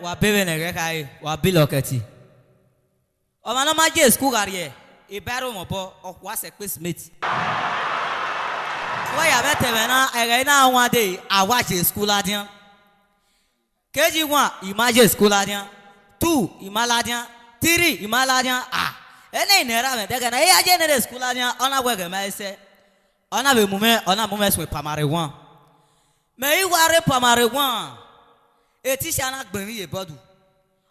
wa bebe ne kai wa biloketi. O ma no ma je school career. E baro mo bo o wa se classmate. Wa ya bete me na e na one day I watch school adian. KG1 imagine school adian. 2 imaladian. 3 imaladian ah. Ene nera me daga na e aje ne school adian ona wege me se. Ona be mume so primary 1. Me I ware primary 1. E teacher na gbe mi ye bodu.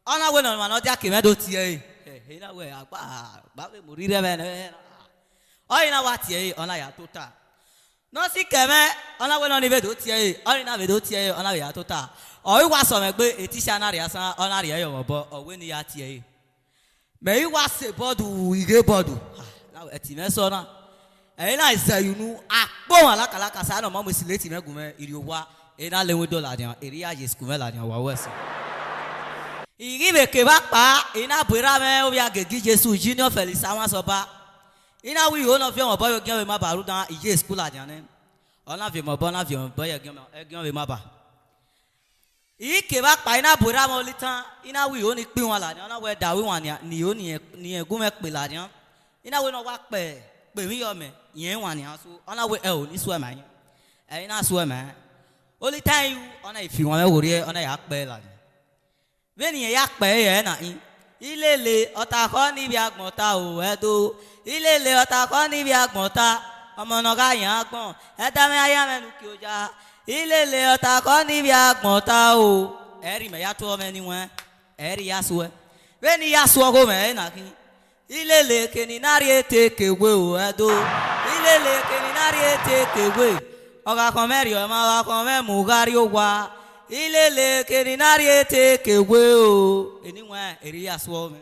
Ona we no ma no dia ke me do tie. E na we agba ba we murire be ne. O ina wa tie ona ya tota. No si keme ona we no ni be do tie. O ina be do tie ona ya tota. O I wa so me gbe e teacher na ria san ona ria yo bo o we ni ya tie. Me I wa se bodu ige bodu. Na we ti me so na. Ena isayunu akpon alakalaka sa no mamu sileti me gume iriwa ena lewe dollar dia area je school me la dia wa wese iri be ke ba pa ena bura me obi agegi Jesu junior Felix awon so ba ina wi o no fi won boyo gen we ma ba ru dan ije school la dia ne ona fi mo bo na fi won boyo gen we ma ba I ke ba pa ina bura mo litan ina wi o ni pin won la dia ona we da wi won ni o ni egun me pe la dia ina we no wa pe mi yo me yen wan ya so ona we o ni so ma yen e na so ma only time you ona if you wan we wori ona ya pe la ve ni ya pe ye na ilele ota ko ni bi agbon ta o e do ilele ota ko ni bi agbon ta omo no ga yan agbon e da me aya me nu ki o ja ilele ota ko ni bi agbon ta o e ri me ya to me ni won e ri ya so ve ni ya so go me na ki ilele keni nari eteke we o edo ilele keni nari eteke we oga komeri o ma wa kome mugari o wa ilele keni nari eteke we o eniwa eri aso me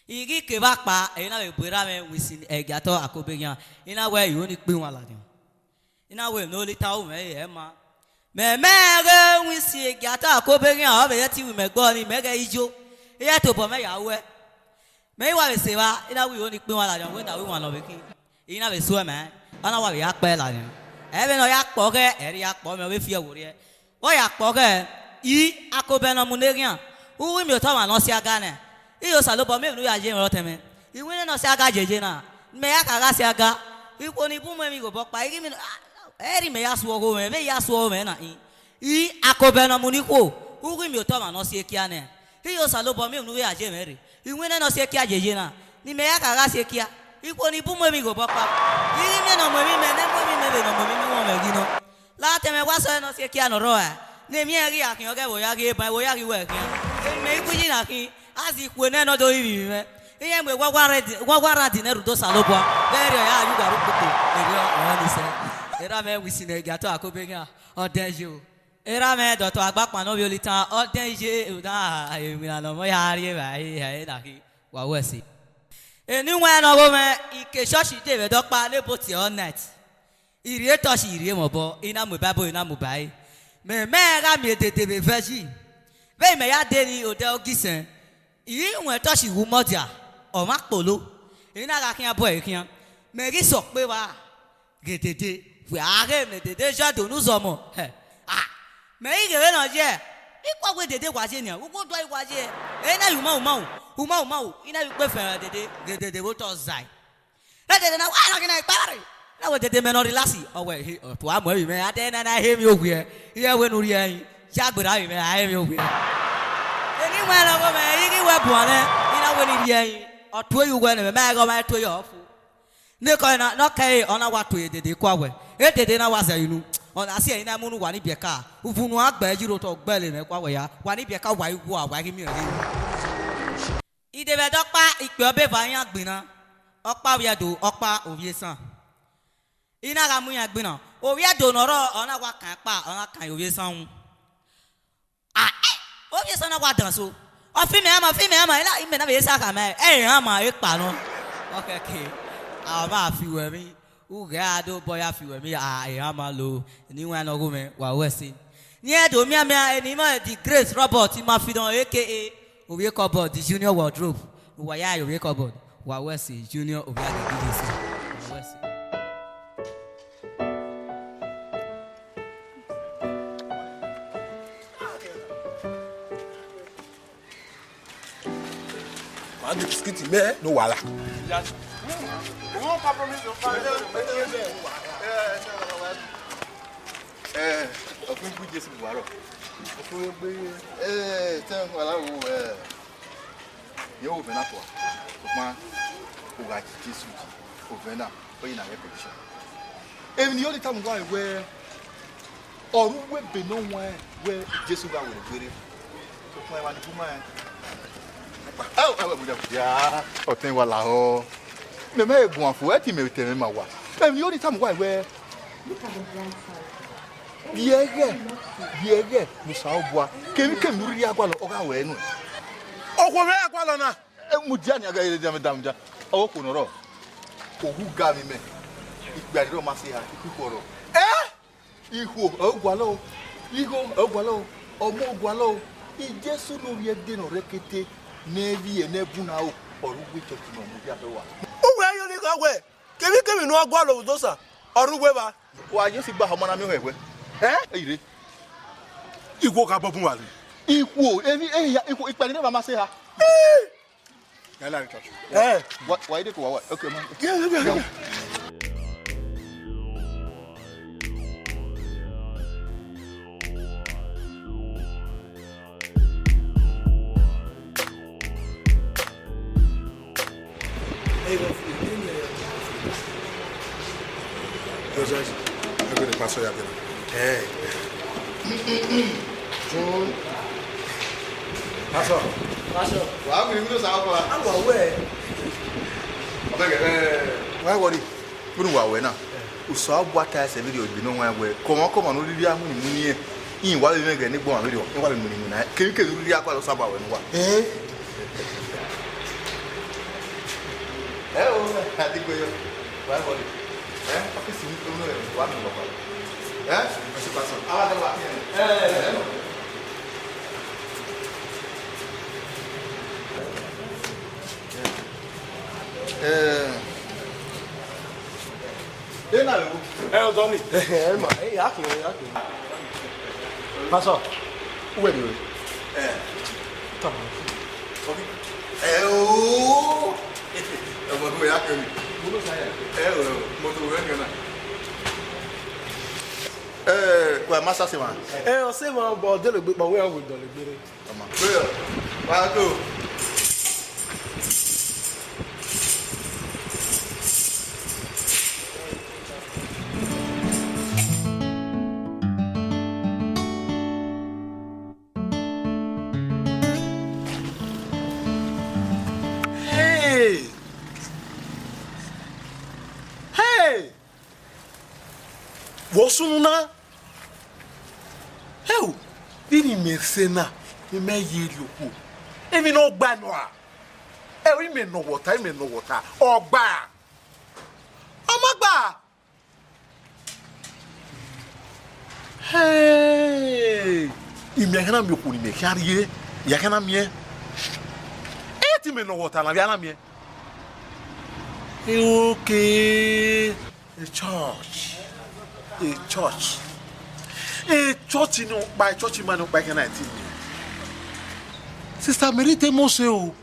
igi ke ba pa ina we bura me wisin egato akobeyan ina we yo ni pin wala ni ina we no lita o me e ma me ge wisin egato akobeyan o be ti wi me gbo ni me ge ijo iye to bo me ya we me wa be se ba ina wi oni pin wa la jan we da wi wan lo be kin ina be so me ana wa be ya pe la jan e be no ya po ke e ri ya po me we fi e wo ri e o ya po ke I akobe no mu negian u wi mi o ta wa no si aga ne I Osalopo me nu ya je ro teme I wi no si aga jeje na me ya ka ga si aga I ko ni bu me mi go bo pa I mi e ri me ya so go me ya so me na I akobe no mu ni ko u wi mi o ta wa no si ekia ne I Osalopo me nu ya je me ri Iwene no se kia jeje na ni me ya ka ga se kia iko ni bu mo mi go papa iri me no mo mi me ne mo mi me be no mo mi mo me gi no la te me wa so no se kia no ro e ni mi eri akin o ge wo ya ge ba wo ya gi we kin me iku ji na kin azi ku ne no do iri me iye mwe gwagwara di ne rudo Osalopo beri ya yu ga ru kuku eri o ni se era me wisi ne ga to akobe gan o denjo era me do to agbapa no bi olitan o denje da emi na no mo ya ri ba e da ki wa wesi eni wa no go me ike church de be do pa le boti all night iri to si iri mo bo ina mo bible ina mo bai me ga mi tete be feji be me ya de ni hotel gisen iri won to si wu modia o ma polo ina ga kin abo e kin me ri so pe wa gedede we are me dede ja do nu so mo me ige we no je ikwa we dede kwa je ni wo do ikwa je e na uma ina wi pe fe dede wo to zai e dede na wa na kina pare na we dede me no relax o we to am we me ade na he mi ogu e iye we no ri ayin ja gbera mi me aye mi ogu e ni wa na go me igi we buane ina we ni ri ayin o to yu we ne me go ma to yo fu ne ko na no kai ona wa to dede kwa we e dede na wa za inu ona si ina mu nu wa ni bieka ufunu agba ejiro to gbele me kwa we ya wa ni bieka wa igu awa ki mi re ide be dokpa ipe obe ba yan gbina opa wi edo opa owie san ina ga mu yan gbina owie edo noro ona wa kan pa ona kan owie san owie san na wa dan so o fi me ama ina ime na be sa ka me ama e pa no okay ama fi we mi uga do boya fi we mi ama lo ni wa no go me wa wesi ni edo mi eni mo the grace robot ma fi don aka Owe cupboard the junior wardrobe wa ya owe cupboard wa wesi junior owe the DJC wa wesi I get skitty me no wala. Ọkùnrin kú Jésù buhari. Ọkùnrin gbé tẹ́ wàhálà wo yóò wò fẹ́nà tó a. Ọkùnrin ògà Jésù jì òfẹ́nà ó yìí nà yẹ pẹ̀lú. Èmi ni yóò lè ta mọ̀ wáyé wẹ́ ọ̀run wẹ́ bẹ̀ náà wọ́n wẹ́ Jésù bá wẹ̀rẹ̀ gbére. Ọkùnrin wa ni fún máa ọ̀tẹ̀ wà láhọ́. Mẹ̀mẹ́ ẹ̀gbọ́n àfọ̀ ẹ̀ tì mẹ̀ tẹ̀mẹ̀ mà wà. Èmi ni yóò lè ta mọ̀ wáyé wẹ́ Biege, Musaobua. Can you really have a win? Oh, where na? Mujani, I got a damn. Oh, Kunoro. Who got me? If I don't must say, Ihu, oh, Gualo, Igo, oh, Gualo, or more Gualo. He just so no yet dinner, Rekete, Navy and Nebunao, or we talk to Mujawa. Oh, where you go away? Can you come in no Gualo, Dosa, or whoever? Why, you see Bahamana? Eh? Igual Cababuali. Equal, any equal, never must say her. I like it. Eh? What? Why did you go? Okay, man. Yeah. I'm going to pass you. Hey. John. Pastor. Why will you lose our? I'm away. Why worry? Good way now. Usaw bwata ese video bi no wan we. Come no riri amu ni muni yin wa le nge ni gbo video. E wa le muni na. Ke riri akwa lo saba we no wa. I think we why worry? Apa sih itu no wa ni lo. Masih pasal. Awak ada waktu. Tony. Aqui. Passou. Où est-ce que Tá bom. Eu vou ver aqui. Quoi, massa c'est moi. On sait mon bordel le bah ouais on dans le bureau. Comment? Pardon. Wosuna heu bini mercena me yeri oku emi no gba no a wi me no water ogba amagba hey imi akana mi oku ni me kiarie ya kana mi ti me no water na bia na mi okay a church in by church man by can 19 sister merite mo se o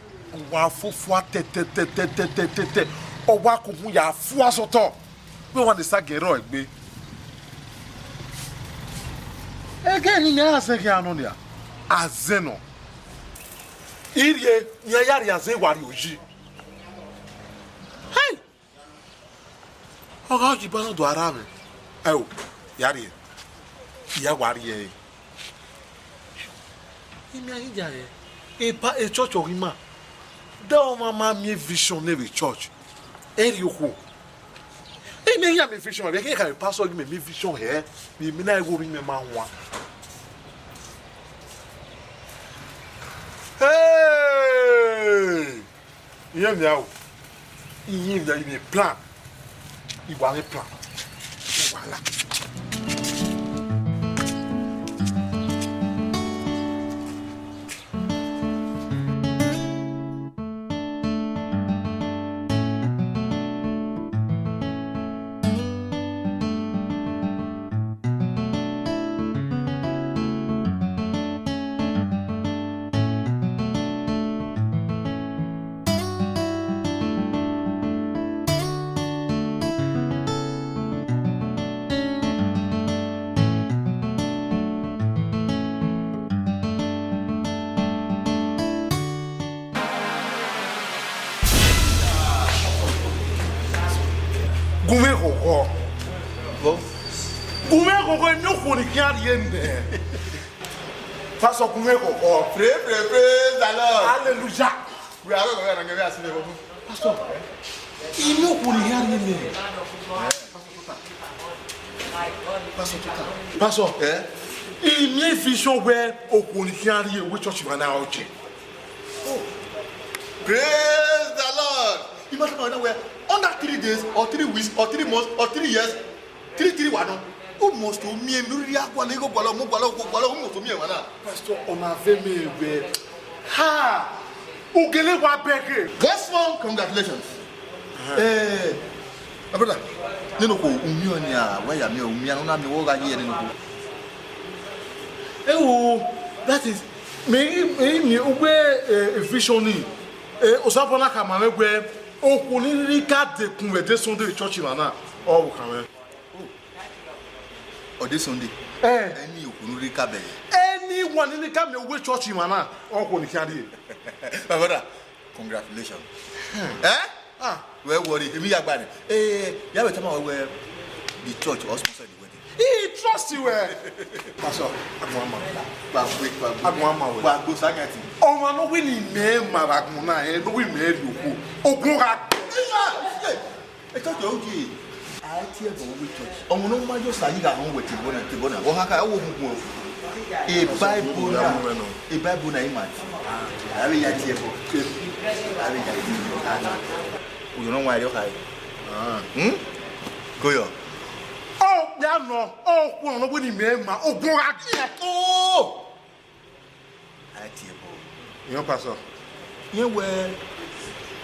wa fofo tete o wa ko hu ya fu asoto we wan dey sagero egbe again ni na ase ki anu dia azeno irie nya yari aze wari oji hey oga ji bana do arabe ayo yari ya wari e imi ayi jare e church orima da o mama mi vision ne church eri oko imi ya mi vision be ke pastor give me vision here mi na ego ri me ma nwa hey iye mi awo iye mi plan iwa mi plan voilà. Gume koko. Bon. Gume koko mi ko ni ki ari ende. Pastor gume koko. Praise the Lord. Hallelujah. We are going to get a Pastor. Ino ko ni ari ende. Pastor. Eh? Il me vision where okuni ki ari we church man na oje. Praise the Lord. You must know where under 3 days or 3 weeks or 3 months or 3 years, 3 1. Almost to me and Nuria Guanego Gualo Mugualo to me. Pastor, on a very way. Ha! Ugele wa beke. Gospel, congratulations. Eh, my brother, Nino, Umionia, where you are, Umiana, Miwoga here in Oh, that is me ube vision. Osapona kama we okuni rika de kunwede Sunday church mana. Oh, come. or this Sunday. Any Ukunuri Cabe. Anyone in the camera we church mana. Oh, kuni kadi. My brother, congratulations. Eh? Ah, well, what is me about it? You have a time where the church was sponsored the wedding. He trust you. Pastor, Agwama. Agwama. But go Sagati. Oh, man, no winning name, Maraguna, and we made you. Oh, go back. I thought you I tell you, church. Oh, no, my just I got home with Tibona. Oh, how a Bible, a Bible, I might. I mean, I tell you know why you're high. Go. Oh, yeah, no. Oh, no winning name. Oh, go back. Oh, I tell you. You Pastor. You were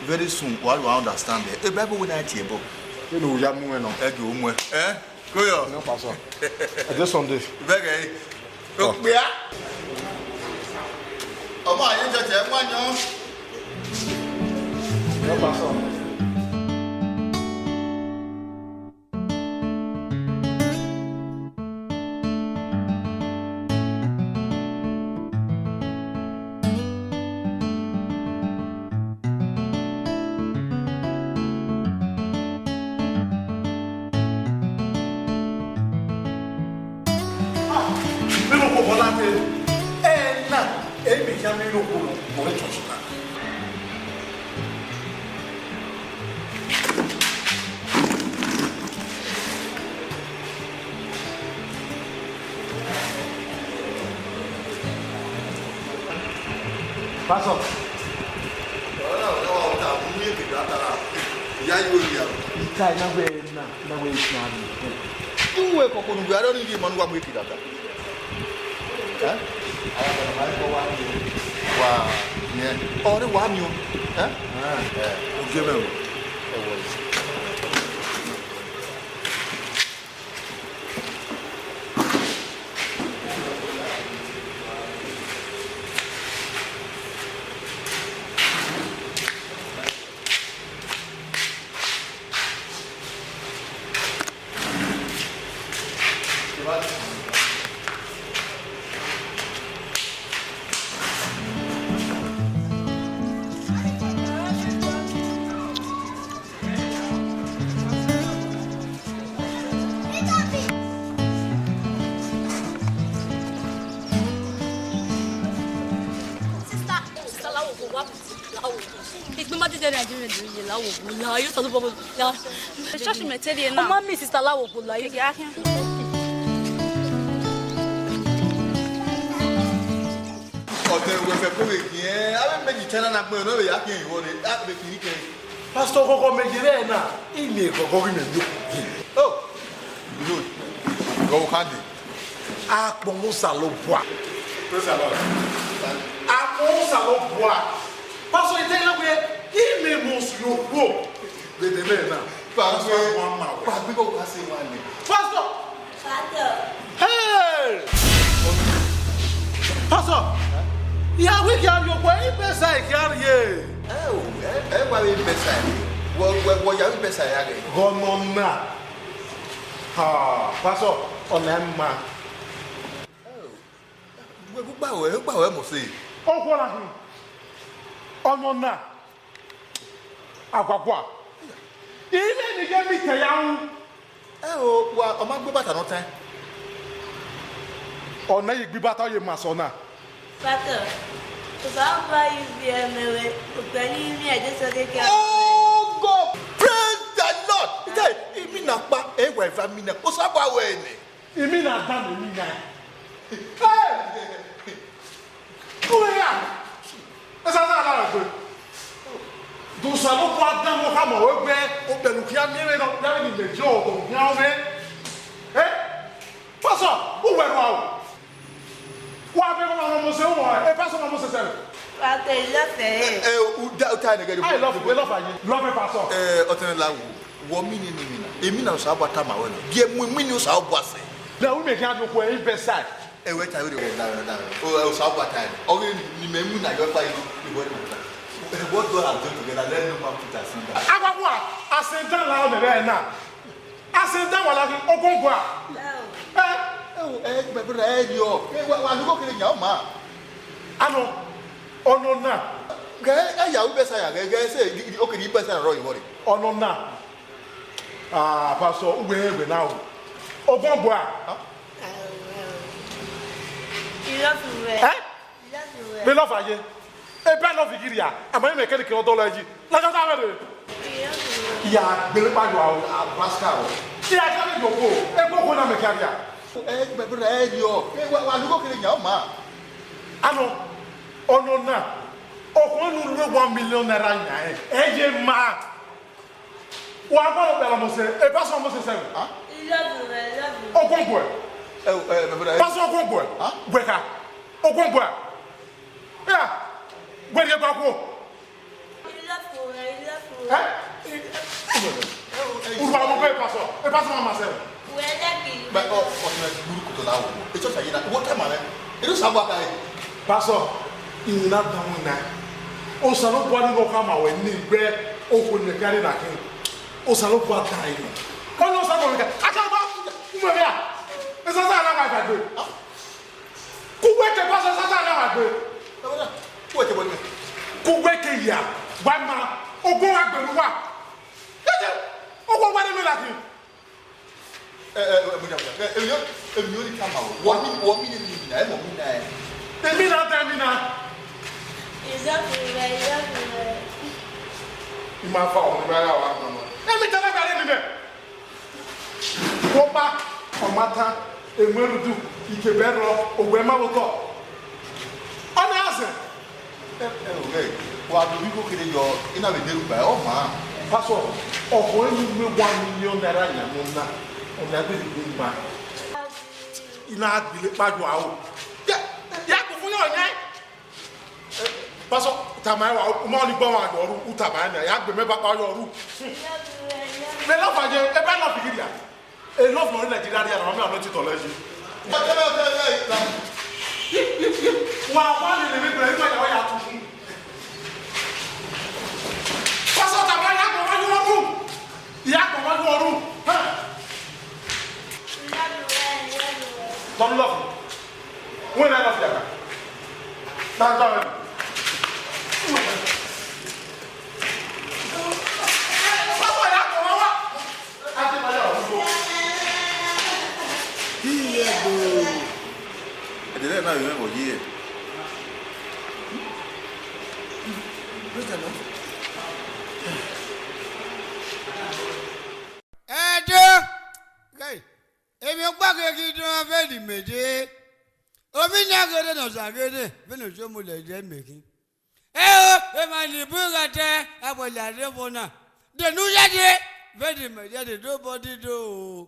very soon, what will understand it. A Bible when I tell you. You know, you're moving on. Eh? Go. No, Pastor. I just Sunday. Very. Look, we are. Oh, my, you just have one, No, Pastor. Pastor. Sister Lawo go la you akin. Pastor Koko Megire na ile Koko mi mi. Oh, good. Go candy. Apon Osalokua. Praise the Lord. Apon Osalokua. Pastor itela we ime Osalokua. De me na. Pastor. Hey! Pastor! Yeah, we can your way beside here. Oh, everybody beside. What you beside again? Gonona. Ha, Pastor, on Emma. Where must say? Oh, what are you? Onona. Aquaqua. Even the game me young. Oh, well, I'm not going to no time. Or now you be better, you must honor. Father, because I'll buy you beer, Mary. I just said they can. Oh, God, praise the Lord. You mean a back, eh, where family, what's up, away? You mean I've done me now? Hey! Who are you? That's not good. Do Osalokua dán mo ká mọ̀ wé gbé obìnrin kí á mìíràn náà dábì ní méjì ọ̀dọ̀ ní àwọn ọ̀rẹ́. Ẹ́ pásọ̀ ó wẹ̀rù àwọ̀. Wọ́n á bẹ́ẹ̀ kọ́ ọmọ ṣe ń wọ̀ ẹ́ pásọ̀ ọmọ ṣe sẹ́rẹ̀. Father, you love it. O ta ẹnìkan Ayé lọ́fà yìí lọ́fẹ̀ pásọ̀. Ọ̀tẹ̀nìlá wọ mí ni nìyí na èmi náà sọ abọ́ tamà wẹ̀ nà bí emu mi ni o sọ abọ́ àṣẹ. Na wọ́n mèkì àdókò ẹ̀yìn bẹ́ẹ̀ sáì. Wẹ́ ta wẹ́rẹ́ wẹ̀ dára o sọ abọ́ àtàyè ọ̀rẹ́ ni mẹ́mú náà yọ fáyé ìwọ́n ní what God has done together, let no man put asunder. Agwagwa asentan la ọ̀nà bẹ́ẹ̀ náà. Asentan wà láti ogungun à. Bẹ̀rẹ̀ yọ. Wà á dúró kiri yàn ọ́ mà. Àná ọ̀nà náà. Gẹ́ yàwó bẹ́ẹ̀ sáyà gẹ́gẹ́ ṣe ó kiri bẹ́ẹ̀ sáyà rọ ìwọ́de. Ọ̀nà náà. Pásọ̀ ugbe náà o. Ogungun à. You love it. Ẹ́ mi lọ́fà yé. Ebe lọ fi kiri ya, àmọ́ yín mẹ̀kẹ́ni kìí ọdọ́ lọ ẹjí. Lọ́jọ́ tá a bẹ̀rẹ̀. Ìyá gbèrè pàjọ àwọn àbúrásíkà ọ̀. Ìyá jáde jòkó, egbò kó náà mẹ̀kẹ́ àríyá. Bẹ̀rẹ̀ yọ. Wà á dúró kiri yàn ọ́ mà. Àná ọ̀nà náà, ọkùnrin ní $1 million yàn ẹ́. Ẹ yé máa. Wà á gbọ́dọ̀ bẹ̀rẹ̀ mọ̀ sẹ́, ẹ bá sọ mọ̀ sẹ́ sẹ́yìn. Ọgbọ́n bọ̀ ẹ̀. Pásọ̀ ọgbọ́n bọ̀ ẹ̀. Gbẹ̀ka. Ọgbọ́n bọ̀ ẹ̀. Where you go? Uba mo pe paso. E paso mama se. Ba o na guru ko to la wo. E so sayi na. Wo ta ma le. E do sabo aka e. Paso, inina dawo na. Osalokua ni go kama we ni gbe okun ne gari na kin. Osalokua ta yi. Ko no sabo me ka. Aka ba. Mo be ya. E so sa na ma ka gbe. Ku we ke paso sa sa na ma gbe. What about me? Kuweke ya, wama, ogun agberuwa. Yete, ogun wale me laki. Èmi ò ní ká ma wo. Wọ́n mi ni na ẹ̀ mọ̀ mi na ẹ̀. Èmi na tẹ́ mi na. Ìmọ̀ afa ọ̀hún ní ayé àwọn àgbọ̀n. Èmi tẹ́lẹ̀ gbàdé mi bẹ̀. Wọ́n bá ọ̀mátá, èmúrúdú, ìkébẹ̀rọ, ògbẹ́ máwùtọ̀. Ọ̀nà àṣẹ. Wà á dùn kó kiri yọ iná lè dérú báyìí ọ̀ máa. Pásọ̀ ọkùnrin ní gbé $1 million yàn mú ná ọ̀nà ẹgbẹ́ ìgbé gbà. Iná àgbélé pàjọ àwọ̀. Yà kò fún yọ̀ yẹn. Pásọ̀ tàmá ẹwà ọmọ ní gbọ́n àjọ ọ̀rú kú tàmá ẹ̀ náà yà gbé mẹ́fà pàjọ ọ̀rú. Mẹ lọ́fà jẹ ẹ bá lọ́fì kiri à. Ẹ lọ́fì lórí Nàìjíríà rí àwọn mẹ́wàá lọ́tí tọ̀lẹ́ yìí. Wọ́n àwọn àlè lè bẹ̀rẹ̀ nígbà ìyàwó yà tún fún. Pásọ̀ tàmá yà kò wájú ọ̀rú. Yà kò wájú ọ̀rú. Tọ́lú lọ́fì. Wọ́n náà lọ́fì yàrá. Dáadáa rẹ̀. Pásọ̀ yà kò wá wá. Á ti máa yà ọ̀rú. Ẹ̀dẹ̀rẹ̀ náà yóò wọ̀ yí ẹ̀. Èmi gbàgede tí wọ́n fẹ́ di méje. Omi ní agede náà ṣàgede fẹ́nà tó mo lè jẹ́ mèkì. Ẹ o, èmi àlè búrúkà tẹ àpọ̀lẹ̀ àdébọ̀ náà. Dènú jáde fẹ́ di méje dè tó bọ́ dídó o.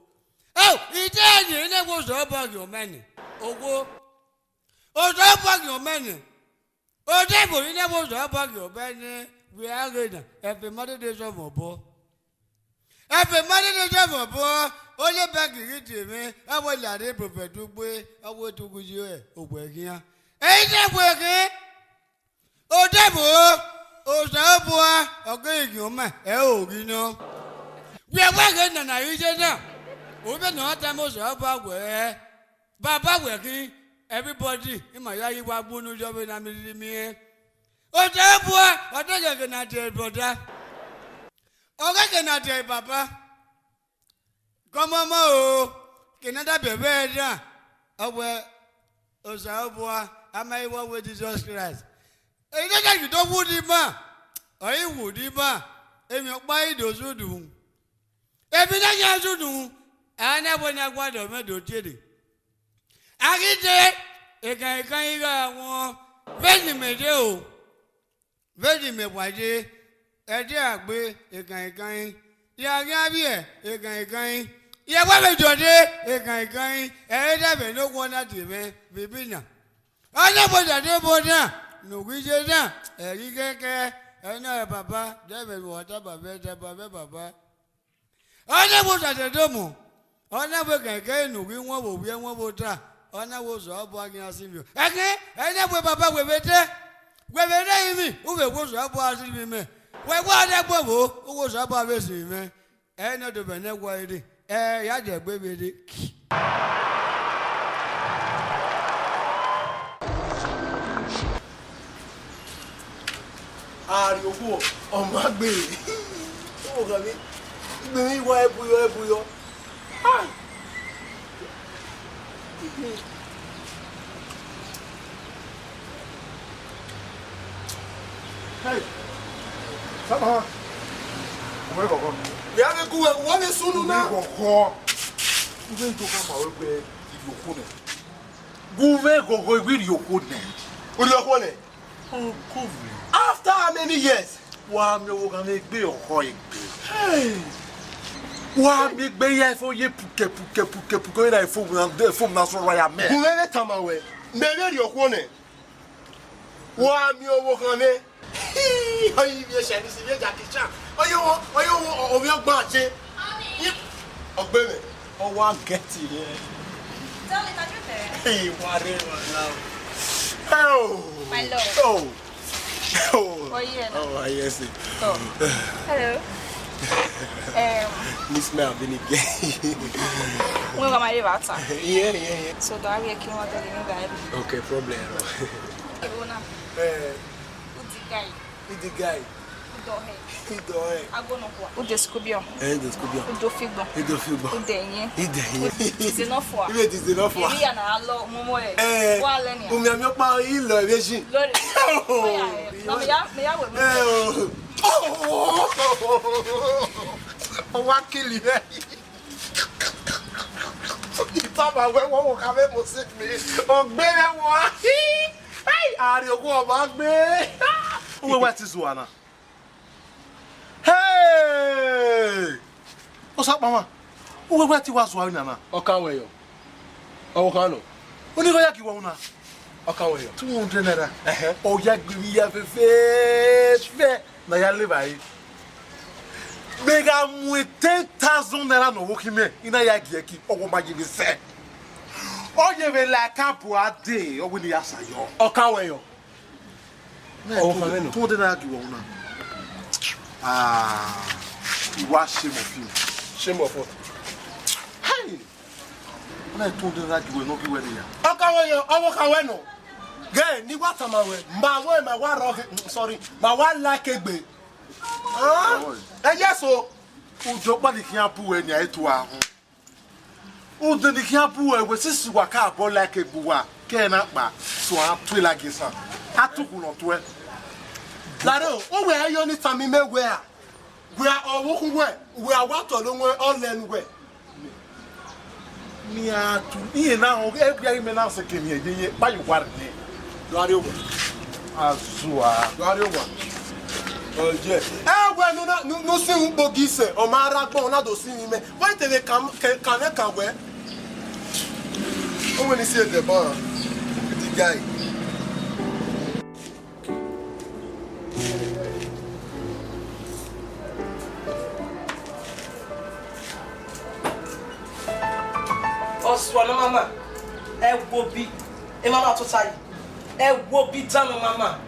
Ẹ o, ìtẹ́ ẹ̀yìn ilé kò sọ bọ́ọ̀gì ọ̀mẹ́ni. Owó. Òsọ bọ́ọ̀gì ọ̀mẹ́ni. Òde ìbò ilé kò sọ bọ́ọ̀gì ọ̀mẹ́ni. Wíwá àgèdà ẹ̀fẹ̀ mọ́tẹ́tẹ́ sọ̀mọ̀ bọ́. Ẹ̀fẹ̀ mọ́tẹ́tẹ́ sọ̀mọ̀ bọ́. Onye bagi gidi mi, awo yàrá ìbòfẹ̀ tó gbé, awo tó gbé yìí ẹ̀ ògbó ẹ̀gí ya. Èyí tẹ̀ gbé ẹ̀gí. Òdèbò, òsèbò ọ̀gá ìgbìmọ̀ mẹ́, ẹ̀ ò rí ná. Bí ẹ wáyé nànà yìí jẹ́ náà, òbí náà tẹ́ mo sọ̀rọ̀ bá wẹ̀ ẹ́. Bàbá wẹ̀ kí everybody ìmọ̀ ya yí wá gbónú jọ́bí náà mi rí mi ẹ́. Òsèbò ọ̀dẹ́gẹ̀gẹ̀ náà jẹ́ bọ̀dá. Oga kenate papa. Come on, mo. Kenada bebe da. Owe Osalokua. Am I one with Jesus Christ? E don't you don't would him. Or you would him. If you buy those who do. Every day you do. I never know what I do. I get it. I can't very me. Very me, why day. A dear boy, a kind. Ya Gabby, a kind. Ya what do a kind. I never know one at the man, Bibina. I never that border. No, we did that. You can care. I know, Papa. David, what about Papa? I never at the domo. I never can no we won't be one water. I never saw a bargain as you. I never, Papa, with it. Where me, who was up as me. Where was that bubble? Who was up as me? And not the Benet Whitey. Eh, yeah, baby. Ariwo ọmọ agbe o ga mi gbe mi wa ebuyo hey sama o me gogo ya me ku wo me sunu na gogo ube to ka ma we pe iyoko ne guve gogo ibi iyoko ne ori oko ne oh cover. After how many years? Wa mi wo kan me gbe oko igbe. Hey. Wa mi gbe ya fo ye puke na fo na so ya me. Ku me tama we. Me ri oko ne. Wa mi owo kan ne. Oyi bi e se ni si ye Jackie. Oyo o mi ogba se. Ogbe me. O wa get it. Tell me that you're there. Hey, wa re now. Oh. My love. Oh. Oh, yeah. Oh, yes. Oh. Hello. Miss Mel, been again. When am I about? Yeah. So, do I get you want to leave? Okay, problem. Who's the guy? Agonokwa. O descobriu. Descobriu. O do figbon. O denye. It's enough for. It is enough for. Ele na alo momo e. Wa le ni. O mi ami pa ilo ebeji. Lori. Na me ya we. O wa kill you. Itaba we wo ka me mo sick me. O gbe le wo. Hey, ari ogun oba gbe. O we ti zuana. Hey! What's up, Mama? Who will wait was one? Okawe yo. Okano. Only go yaki wona. Okawe yo. 200 naira. O ya gbi ya fe. Na ya le bai. Mega mu 10,000 naira no woki me. Ina ya gieki owo ma give se. O ye be la campo ade, o wini asa yo. Okawe yo. O ka no. 200 naira ki wona. You are shame of you. Shame of what? Hey! When I told them that you will not be where they are. Okawe yo, Okawe no. Girl, ni what am I? Ma wa rock. Sorry. Ma wa like egbe. Yes o. Ujo pa di kian pu e ni ai to ahun. Ujo di kian pu e we sisi waka abo like egbuwa. Ke na pa so a tu la gisa. Atuku no to e. Laro, o we ayo ni tami me we a. We are all we are what alone all learn we. Mi a tu iye na o e bia me na se ke mi e ba you war ni. Laro we. Azua. Laro we. Oh yeah. We no see un bogise o ma ra gbon na do si mi me. Why te we can we? O when you see the bar, the guy. Oswala mama, wo bi, mama to tai. Wo bi dan mama.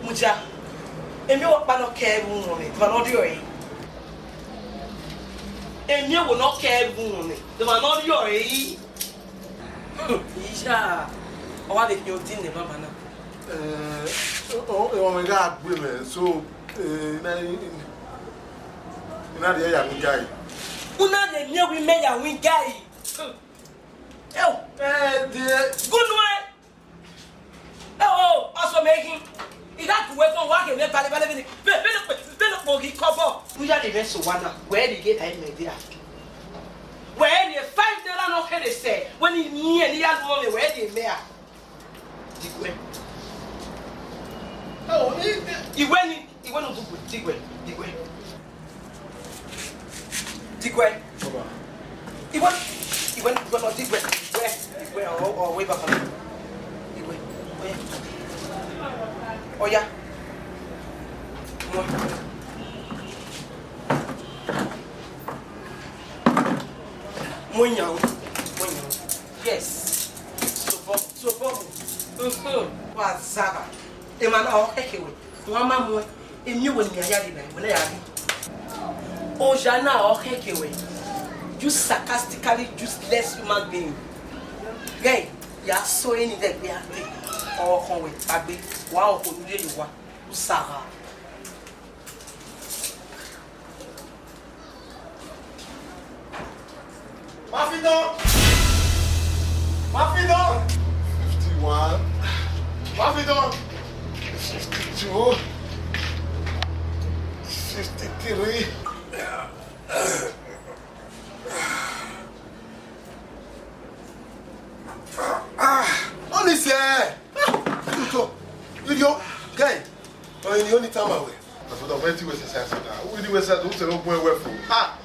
Muja. Emi wo pa no care bu ni, ma no di oi. Emi wo no care bu ni, de ma no di oi. Isha. O wa de ki o din ne mama na. O me ga gbe me so na Una de ya win guy. Una de near we made a win guy. Oh, good one. Oh, also making. He got to work on working. Then, we are the best one. Where did you get a media? Where you find the run of head say when he near the young woman, where they may. Oh, he went to Digway. He went on Digway. Where or way back on Digway. Oh, yeah. Munyo. Yes. So bomb. Wazaba. Emana o ekewe. Mama mo emi woni ya di na wona ya bi. O jana o ekewe. You sarcastically useless human being. Guy, ya so any that be ati. O kon we agbe wa o ko nule yiwa. Usara. Mafido! 51. Mafido! 52. 53. Only say. Idiot. Guy. Oh, in the only time away. But the way to exercise now. We do exercise. Don't say no boy work for. Ah.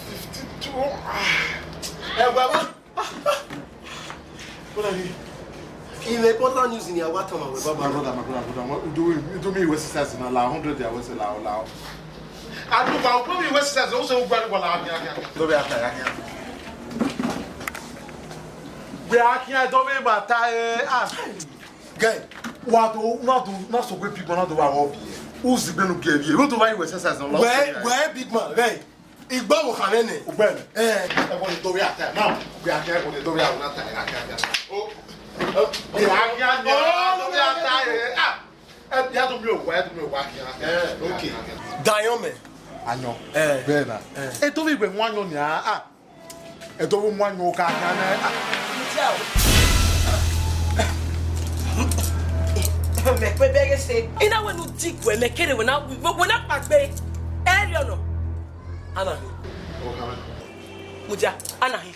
52. What are you? In the important news in your water, my brother. Do me exercise in 100 hours allow. I do probably exercise also. We are here, don't be about guy, not so great people, not the one who's going to give you. Who do I exercise on? Where big man, right? Igba wo kan ni ogbe mi e won do we ata now we are here won do we are not ata oh we are here do we ata ah e ya to mi o wa here okay dayon me anyo be na e to we gbe mu anyo ni ah e to mu anyo ka kan na me pe bege say ina we no digwe me kere we na pagbe area no Anahi. Oh, come on. Muja, Anahi.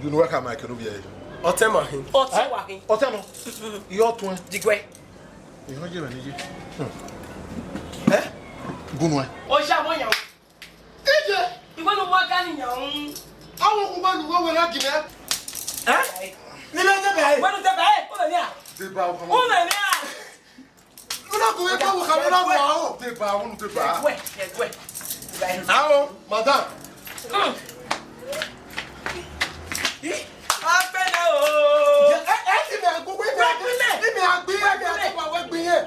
You know what I'm like, no be here. Otemahin. Otewahin. Otemo. Your twin. Digwe. You know you any. Eh? Gunwa. Oja moya. Ije. You want to work on your Awo kuma nu wo na kime. Eh? Ni le de be. Wo de be? O le ni a. De ba o. O le ni a. Una ko e ko ka na wa o. De ba o nu de ba. Digwe. Awo, madam. Apena o. Ti me go we ti me agbi wa we gbin ye.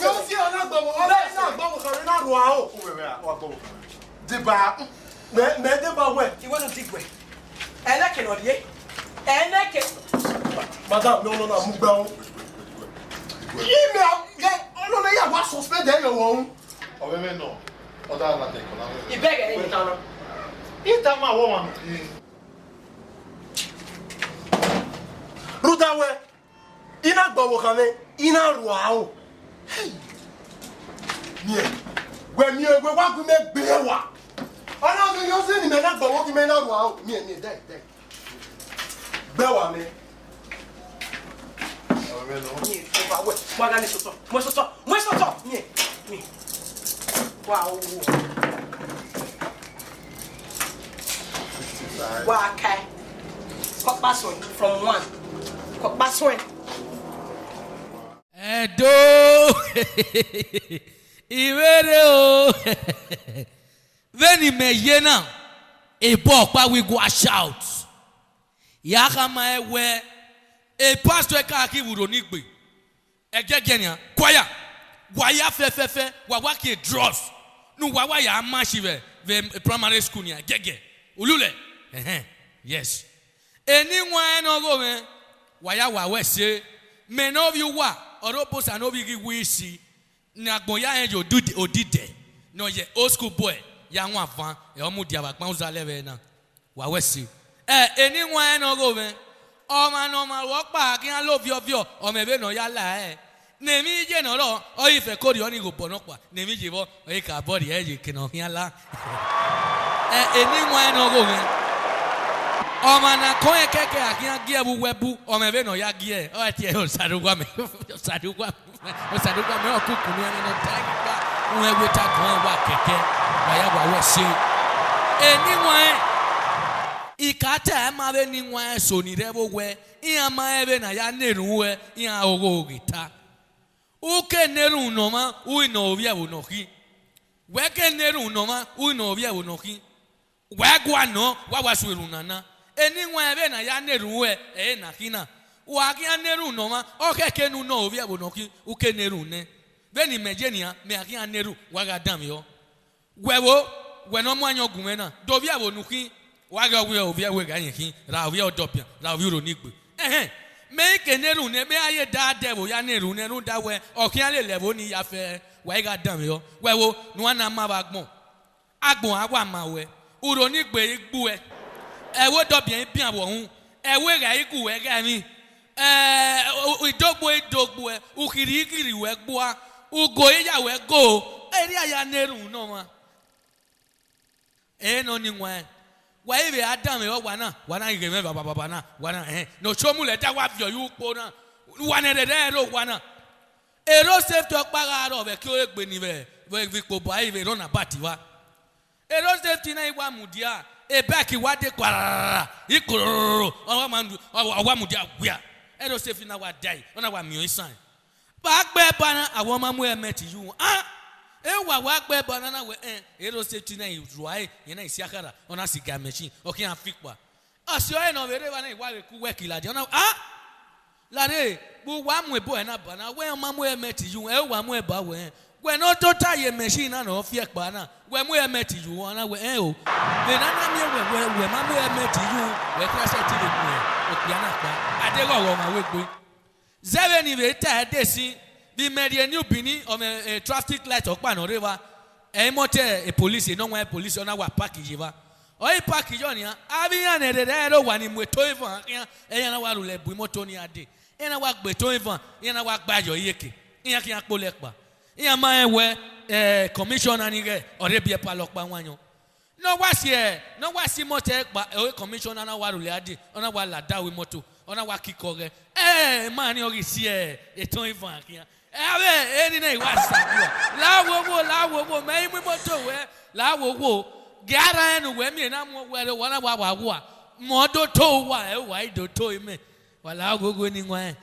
Yo si ona gbo o na gbo kan na ru a o. O we wa gbo. De ba me de ba we. You want to digwe? Eleke no die. Eleke. Madam, no, mu gba o. Yi me ge o no ya wa suspend e yo won. O we me no. Oda la te kola. Ibege ni tano. Ita ma wo wan. Rudawe. Ina gbowo kan ni, ina ru a o. Ni e. Gbe mi e gbe wa gu me gbe wa. Ona mi yo se ni me na gbowo ki me na ru a o. Ni dai. Gbe wa mi. O me no. Ni o ba we. Mo ga ni soso. Ni. Wow. Wow, okay. Cut password from 1. Cut password. Edo. Iwere o. Veni me yena. E pa we go shout. Yakama ewe. E pastor ka ki wuro ni gbe. Egegenia. Choir. Waya fe. Wawa ki draws. No wawa ya mashi ve primary school ni gege. Ulule. Yes. Anyone no go me. Waya wa we say me no you wa. Oropos and obi gi wisi. Nagbon ya enjo do odide. No ye old school boy. Ya nwa van. E omu dia bakpan uzaleve na. Wa wesi. Anyone no go man. Oh man, no man, walk back. I love you. Oh maybe no ya la. Nemi je no lo. Oh ife kodi oni go bonokwa. Nemi je bo. Oh ika body je kino ya la. Anyone no go man. Oh man, na koe keke akia gia bu webu. Oh maybe no ya gia. Oh tie osadugwa me. Osadugwa me okuku ni no tagi kwa. Uwe ta koe wa keke. Wa ya wa wesi. Anyone ikata emabe ni nwa so ni rebo we iya ma ebe na ya neru we iya ogo gita uke neru no ma u no obi abu no ki we ke neru no ma u no obi abu no ki we gwa no wa wasuru nana eni nwa ebe na ya neru we na kina wa ki neru no ma o ke ke nu no obi abu no ki uke neru ne be ni mejenia me aki neru wa ga dam yo we no mo anyo gunwe na do bi abu no ki waga we obi awe ga yin ra we odopia ra we ro nigbe me ke neru ne me aye da devil ya neru ne nu da we okin ale level ni ya fe wa ga dan yo we wo nu ana ma ba gbon agbon awa ma we uro nigbe igbu e wo dobia bian wo hun e we ga igu we ga mi idogbo e ukiri we gboa ugo ya we go eri aya neru no ma no ni nwa wa ibe adam yo wana igeme baba na wana no chomu le da wa bio yu po na wana de ro wana ero safe to paga ro be ki o egbe ni be vi po ba ibe ro na bati wa ero safety na iwa mudia e back wa de kwara ikororo wa mudia gua ero safety na wa dai ona wa mi o isan ba gbe bana awon mamu e meti yu ewa wa gbe banana we ero safety na iruai ye na isiakara ona siga machine okin afikwa asio e no bere wa na iwa ku work ilade ona lare bu wa mu ebo na bana we mamu e meti yu e wa mu e ba we no total ye machine na no fie pa na we mu e meti yu ona we o be na na mi we mamu e meti yu we class ti le ku o pia na pa ade wo ma we gbe zebe ni be ta desi the media new bini on a traffic light okpa no river e mote a police no one police on our package va o e package on ya abiyan e de ro wa ni moto ivan e yan wa rule bu moto ni ade e na wa gbe to ivan e na wa gba yo yeke e yan ki an po lepa e yan ma e we commissioner ni ge ore bi e pa lo pa wanyo no wa si moto e pa e commissioner na wa rule ade ona wa la da we moto ona wa kikore ma ni ori si e to ivan kian eni na iwa sabua lawo me mi moto we lawo gara enu we mi na mo we wona wa modo to wa e wa do to me wala gogo ni nwa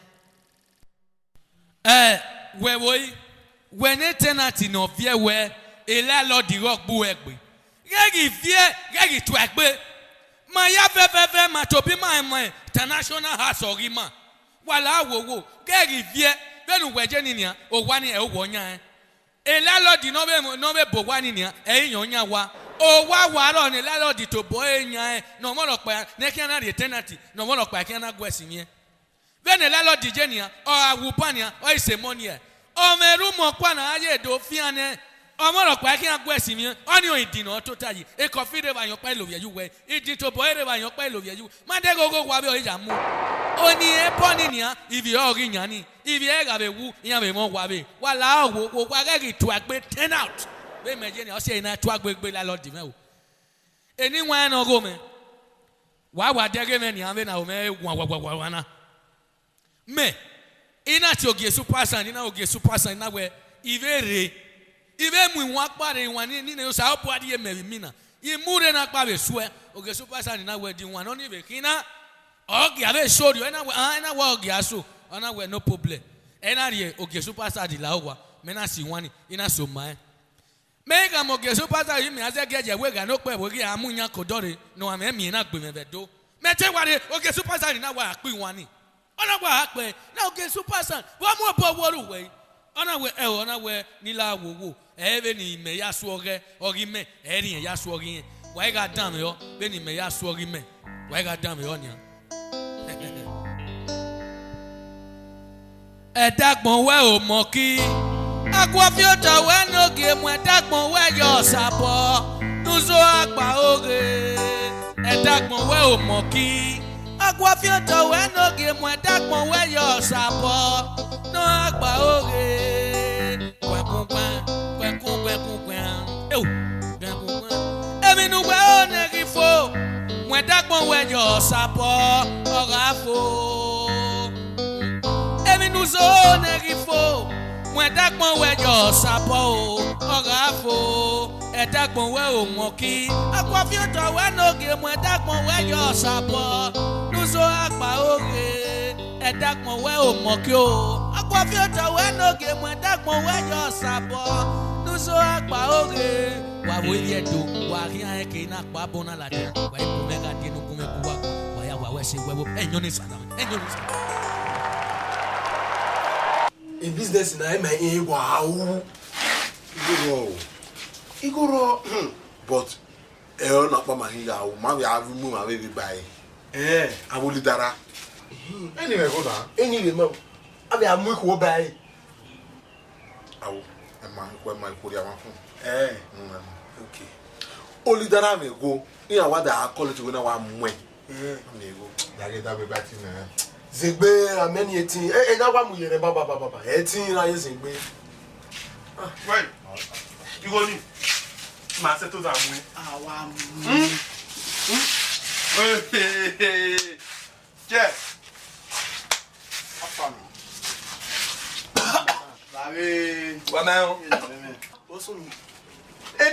we ne tenant no vie we ele lo di rock bu egbe gegi tu egbe ma ya fe ma to bi ma international house orima wala wo gegi vie benu weje ni nia o wani e wo nya e landlord no be bo wani nia e yan nya wa o wa ro ni landlord to bo e nya no mo lo pa ne ki na de tenant no mo lo pa ki na gwesi mi benu landlord je nia o awu pa nia o ise money e o meru mo pa na aye do fiane o mo lo pa ki na gwesi mi oni o idin no to tayi e ko fi de ba yan pa lo ye yu we idin to bo e ba yan pa lo ye yu ma de gogo wa be o ja mu oni e poni nia ibi o ri yan ni if you ever wu yan be mo wa be wa la wo wa ge to agbe turn out be meje ni o se na to agbegbe la lo di me o eni wan no go me wa dege me ni an be na o me wa na me ina ti oge super san ina oge super san na we ive mu wan pare wan ni ne o sa opo ade me mi na imure na pa be sue oge super san na we di wan no ni be kina oge abe show you na wa oge aso ona we no problem ena rie oge superstar di la owa me na si wani ina so mai me ga mo oge superstar yi me ase geje we ga no pe wo gi amunya kodore no wa me na gbe me be do me te ware oge superstar na wa pin wani ona wa pe na oge superstar wo mo bo woru we ona we ni la wo e be ni me ya so ogi me e ri ya so ogi wa ga dam yo be ni me ya so ogi me wa ga dam yo ni ẹ̀dàgbọ̀n wẹ́ ò mọ̀ kí Aquafiota when no game when Dagmon where your sapo. Nuzo Agba Oge. And Dagmon where Moki. Aquafiota when no game when Dagmon where your sapo. No Agba Oge. Eminu we onegifo. When Dagmon where your sapo. Orafo. Eminu zo onegifo. When Dagmon where your sapo. Orafo. E Dagmon where o moki. Aquafiota when no game when Dagmon where your sapo. Nuzo Agba Oge. E Dagmon where o moki o. Aquafiota when no game when Dagmon where your sapo. Nuzo Agba Oge. Wa welie do wa ria e ke na pa bona la dia wa e ko mega dia no kume kuwa wa ya wa we se we enyo ni sana. In business na e wow. Igoro but na pa ma hin ya o ma we have mu ma we be buy awoli dara anyway go na Anyway, man, I am muy cool by. awo e ma ko dia ma fun okay only dara me go in awa da college go na wa mwe me go da get that be bati na Zegbe ameni 18. Na wa mu yere baba. 18 na ye zegbe. Right. You go ni. Ma se to da mu. Awa mu. Jeff. Afami. Lare. Wa ma o. Osun.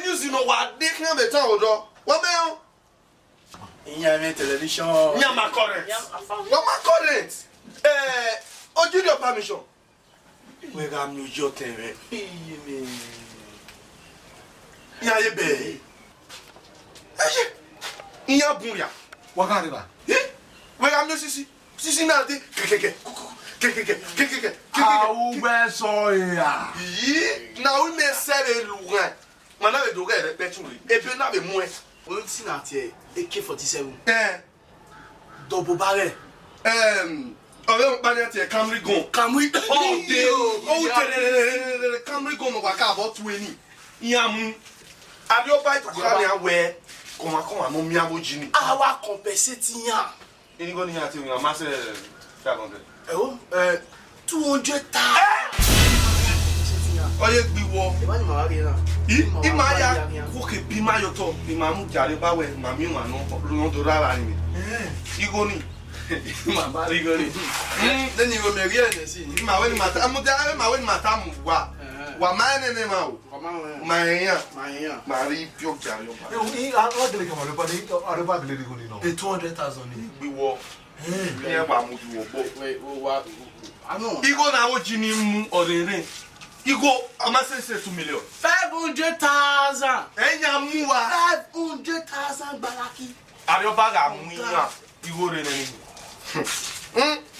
News you know what they can be told odo. Wa ma o. Iyan television. Nya ma current. Wa ma current. Oju your permission. We ga mi ojo tere. Nya ye be. Iya bunya. wa ga ri ba We ga mi sisi na de keke. awu be so ya Yi na we me sere lugan. Mana be doga e petuli. E be na be mu e. On ti na tie AK47. Double barrel. Ọ̀rẹ́ bá ní àti ẹ̀ Camry gun. Camry. Camry gun wà ká àbọ̀ tu ẹni. Ìyá mu. Adéọ́bá ìtàkùrá ni àwẹ̀ kọ̀mọ̀kọ̀mọ̀ àmọ́ mi àbọ̀ jí ni. Àwa compensate yan. Ìníkọ́ ni àti ìrìn àmásẹ̀ 500. 200,000. Ọyẹ́ gbiwọ. Ìbáni màá rí náà. Ìmọ̀ ya kókè bí máa yọtọ̀ ìmọ̀ àmú jàre báwẹ̀ màmí ìwà náà lọ́dọ̀ rárá ni. Ìgò ni. Màmá rí gan ni. Lẹ́ni ìwé mi rí ẹ̀dẹ̀ sí. Màwé ni màtá mú wa. Wà máa ń nẹ́nẹ́ máa o. Màá yẹn. Màá rí pure jàre ọba. e a gele ke mo le pa ni are ba gele go ni no 200,000 ni. Gbiwọ. Ní ẹ̀pà mo ju wọ̀ bọ̀. Wait, wa. Ano. Igo na o ji ni mu ọ̀rẹ́rẹ́. Igo amasese 2 million. 500,000. Ẹ̀yà mú wa. 500,000 gbalaki. Àríọ̀bá gà mú yín Igo rẹ̀ nẹ́ni.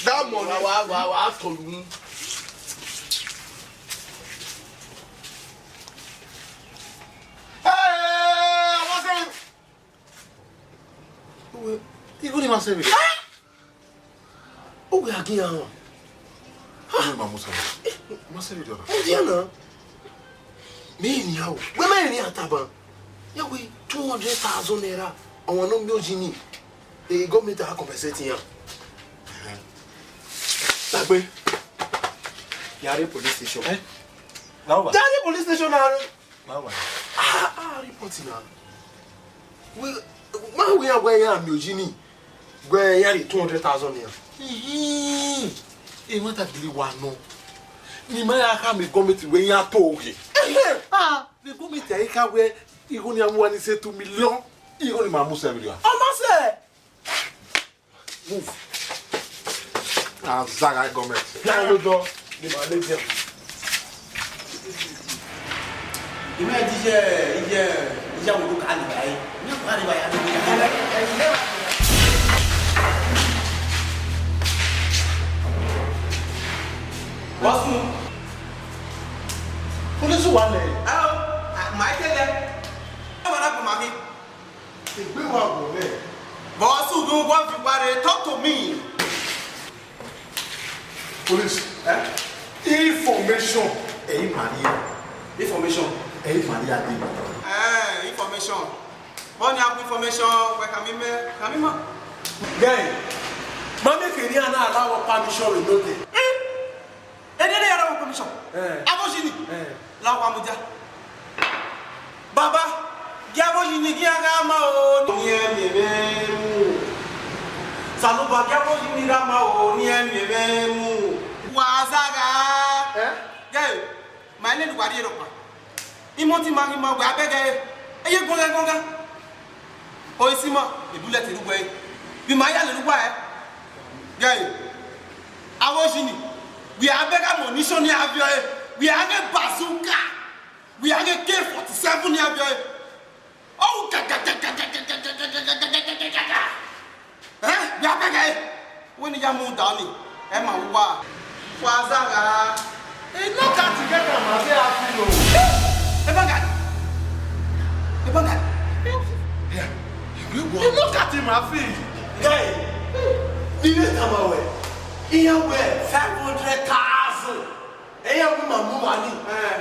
That money. Wa tolu. Igo ni ma se be O ga gi yan. ni ma musa ma se be do O di ana. Me ni yawo. We me ni ataban. Ya we 200,000 naira. Àwọn no mi oji ni. E government ha compensate yan. Tagbe. Yari police station. na ba Yari police station na. na ba Report na. We are going to mi oji ni. Gbe yari 200,000 naira. e ma ta gele wa no ni ma ya ka me government we ya to oge the government ya ka we igo ni amu ani say 2 million igo ni ma musa be do Ọmọ se. move zaga government Ya lo do. Ni ma le je. Ìmọ̀ ìjẹ́ wo ló ká lè báyìí? Ní ọ̀pá lè báyìí àti ìjẹ́. Wọ́n sún. Police wà lẹ̀. Màá tẹ́lẹ̀. Ẹ wọ́n lápò màmí. Ìgbé wa bọ̀ lẹ̀. Bọ̀wọ́ sùn dùn wọ́n fi parí talk to me. police information Hey, Maria. Information. Hey, Maria. Information. Money up information. Where can we Guy, Mamma Kiriana allow permission with no day. And then they allow permission. Abojini. Lawamuja. Baba. Gabojini Giagama o Niemu. Saluba Gabojini Rama o Niemu. Wazaga. Guy, my name is Wadiropa. Imoti Magima, where I beg. Are you going? Oisima, the bullet in the way. Be my little way. Guy, Abojini. We are begging munition near Avia. We are a bazooka. We are a K-47 near Avia. Oh, we are begging. When you move down, Emma, Wazaga. Hey, look at together, my look at him, my feet. Guy, Didn't come away. Here we're 500,000. Hey, I'm with my money.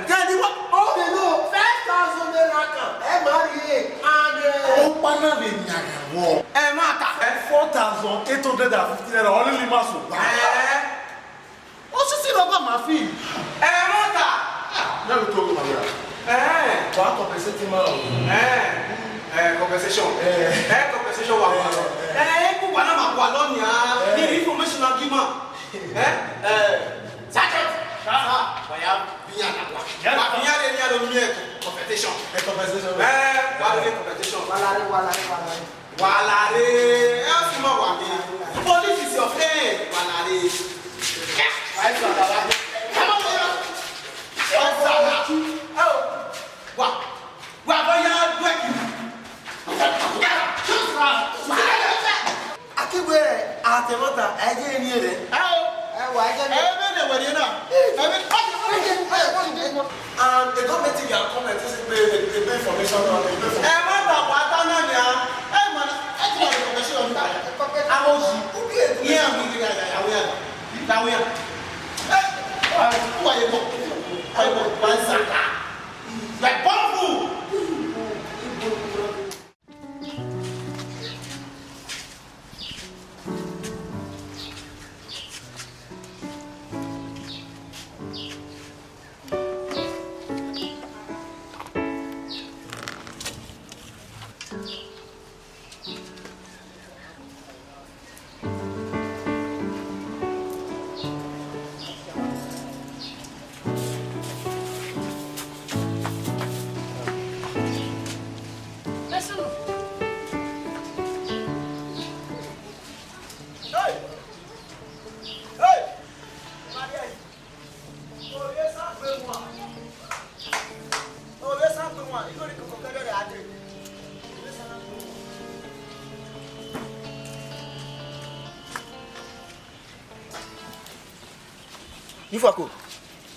Daddy, what? Oh, they know 5,000 Open the Niagara. And 4,850 only muscle. What's the thing about my feet? Now we talk about that. What compensating compensation. Compensation. Information argument. Sergeant. Competition. Police is your friend. Come on, and the government in your comment is the information on the Ifako.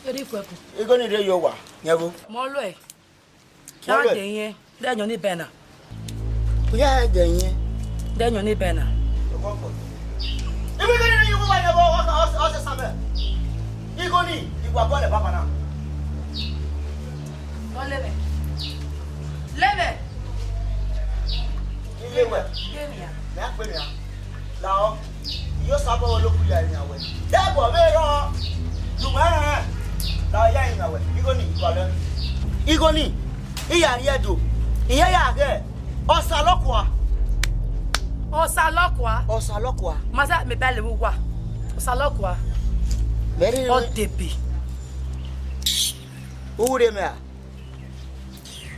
Ifako. You going to do your work? Never. Molloy. Now, then, you need banner. Yeah, then, you need banner. If we're going to you want to go on summer, you go in, you are going to Papa now. Go live. Live. Now, you suffer a look at your way. That was very wrong. Now, yeah, in a way. You go in, brother. You go in. Here, do. Here, Osalokua. Osalokua. Masa me belle wa. Osalokua. Very Otepi. Who would me?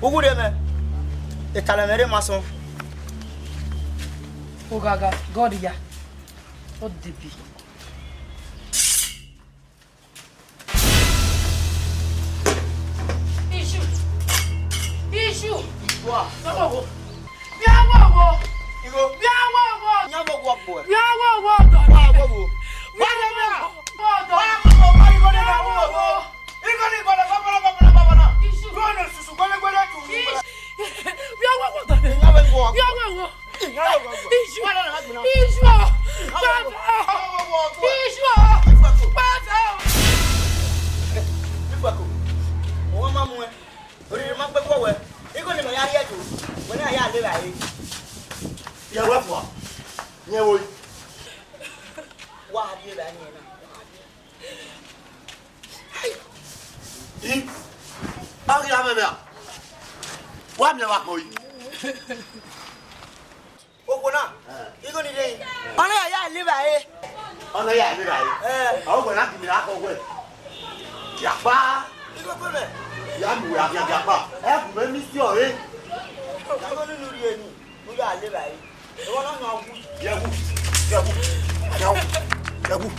Who would me? The Talamere Mason. Ogaga, Godia. Otepi. Issue. Wow. Go. Wa mi wa ko yi. Ogona. Igo ni dey. Ona ya live aye. Ona ya mi bai. O go na ki mi la ko we. Ya pa. Igo ko be. Ya mi ya pa. E ku me mi si ore. Ya go ni lori eni. Mo ya live aye. E won na wu. Ya wu.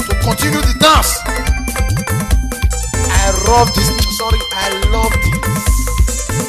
To continue the dance. I love this. Sorry, I love this.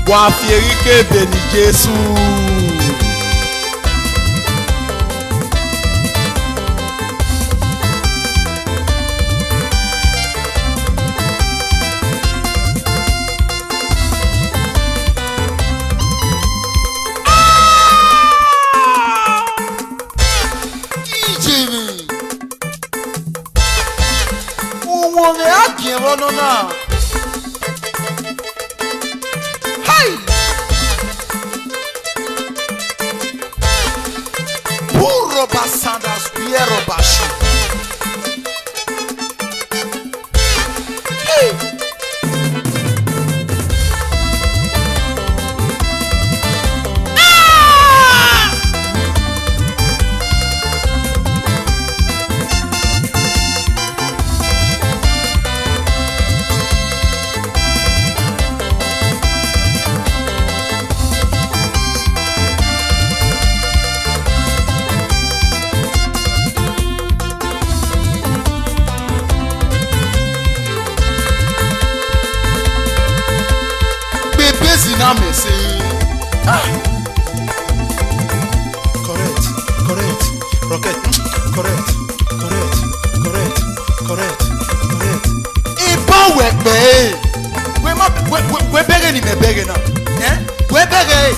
Wa fierike beni Jesu. Nona. Hey! Puro basadas piero bashi. Hey! Now me say, correct, rocket, correct. Ibo we bege ni me bege na, we bege.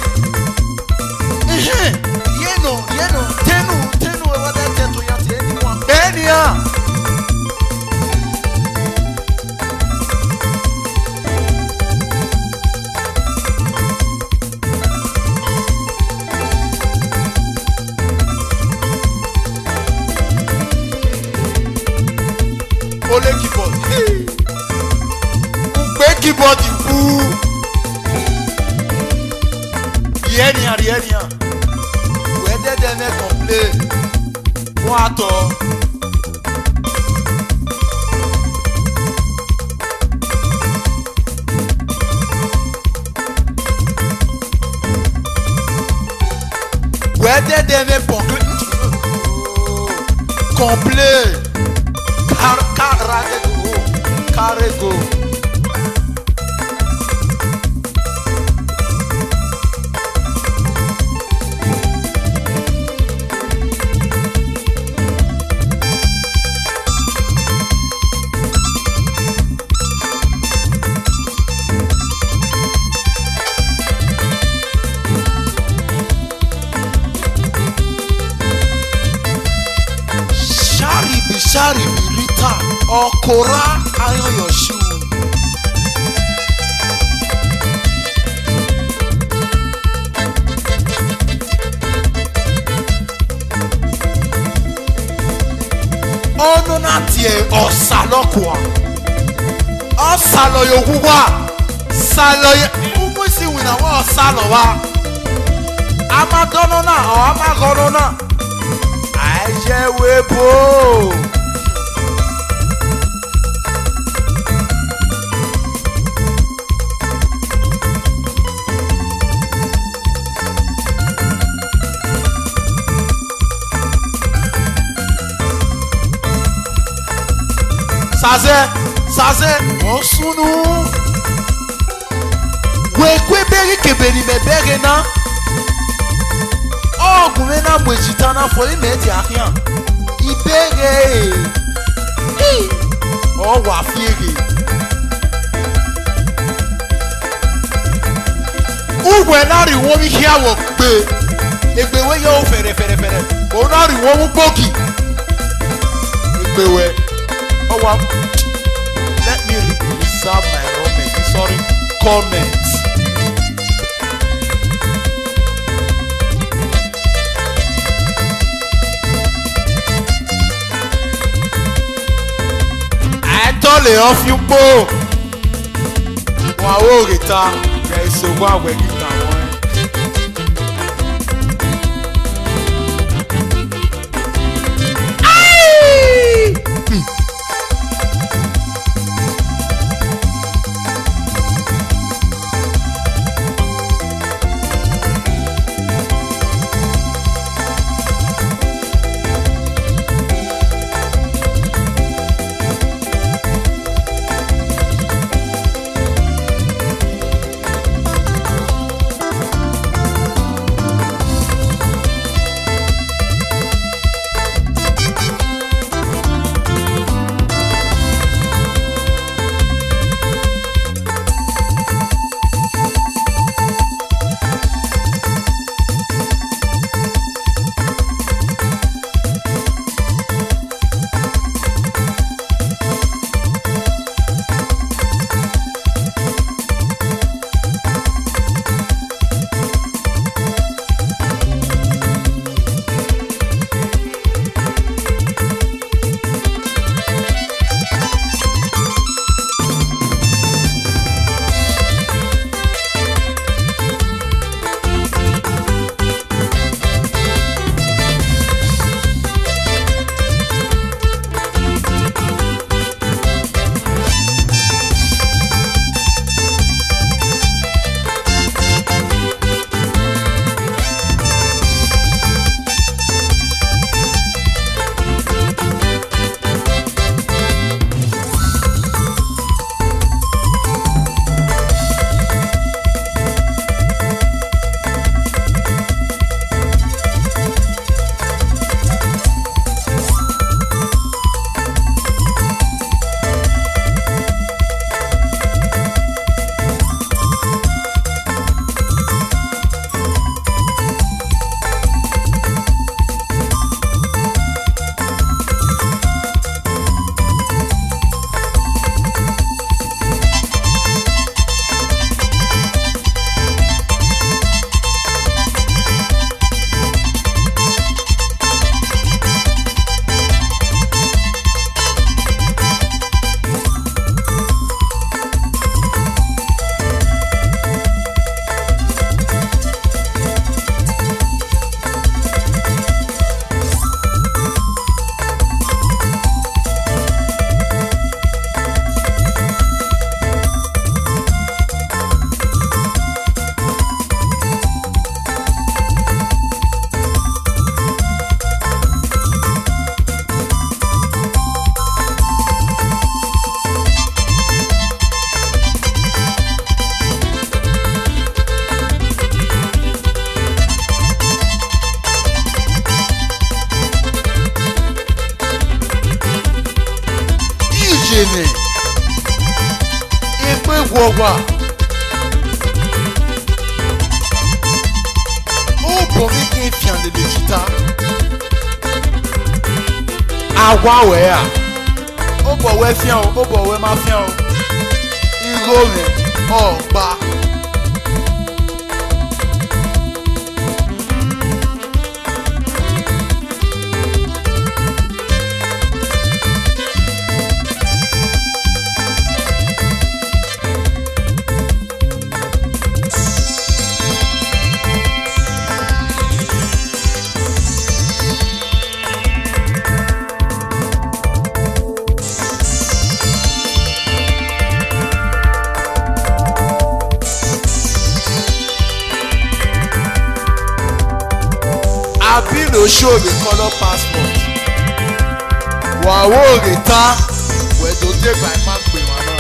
Yeno, tenu, we wada tetu yati anyone. Benia. Ole keyboard. Ugbe keyboard ibu. Rienia. Wede deme complain. Wato. Wede deme complain. Carrego. Shari Rita Okora iron your shoe. Ono na tie Osalokua. Osalo yokuwa. Salo umusi wina wa Osalo wa. Amadono na o amagono na. Aje webo. Saze, osunu. Wekwe beri keberi me beri na. Ogunme na mwejita na fo imeti ahian. Ibere. O wa fiere. Ugwe na riwo mi hia wo gbe. Egbewe yo fere. O na riwo mu gbogi. Egbewe. Oh wow. Let me reserve my comments. I told you off you go. Wow, guitar. There is a one way guitar. gêné. Et puis voilà. Oh, pour qui est fiant de l'édita. Ah, ouais, ouais. Oh, bah, ouais, fiant. Oh, bah, ouais, ma fiant. Il gomme. Oh, bah. Le show the color passport. Wow, reta. We're doté by Mark Bimana.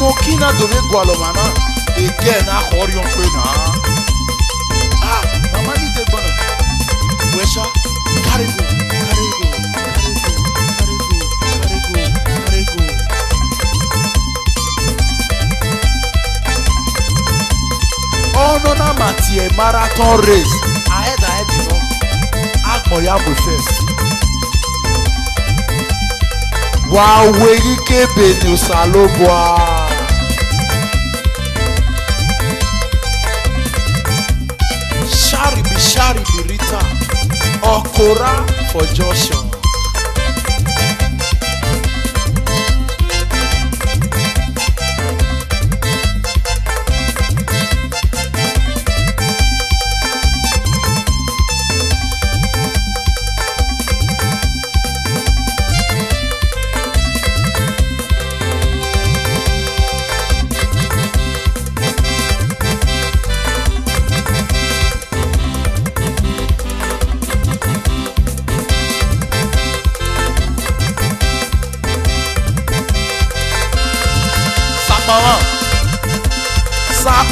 Mokina dove gualomana again a horion pena. Ah, mama ni te bono. Wesha, karigo. Oh no na matie marathon race. Ahead you know. Agboyabo first. Wa weri kebe ni Osalokua. Sharibi Rita Okora for Joshua.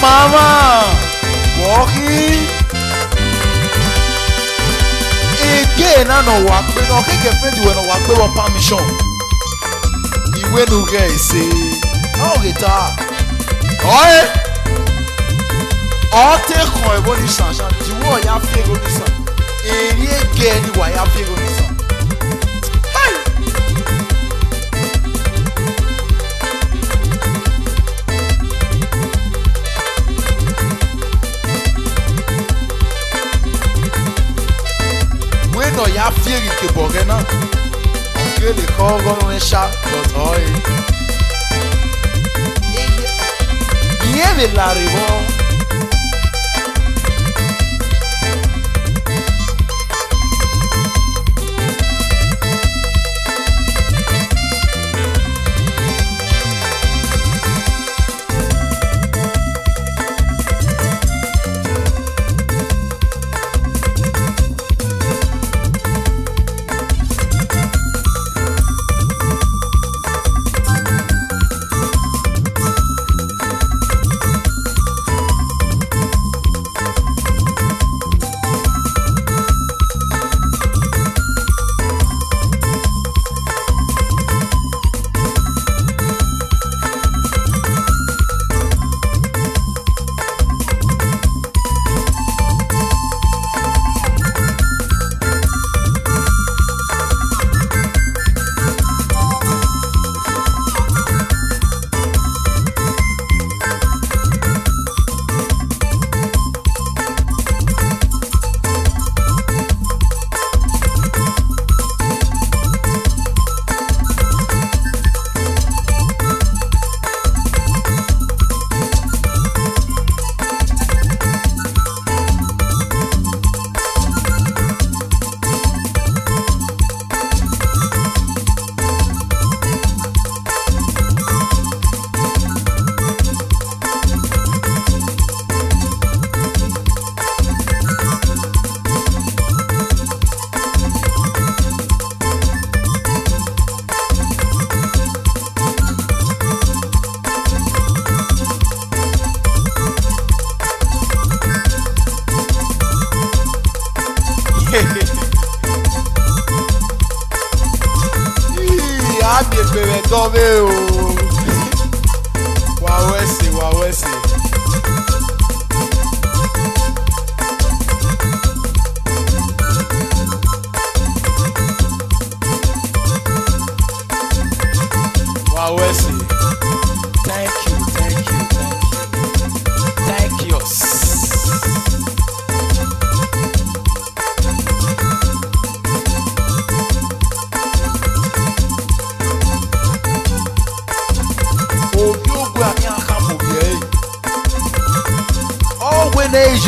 Mama, walking again. I know what, but no can get ready when I walk with permission. You went to get say, oh, guitar, oh, all take my body, Sasha. You want your figure this one, and again, you want your figure this one. maintenant. On crée les corps comme un chat dans l'oeil. Bien de la révolte.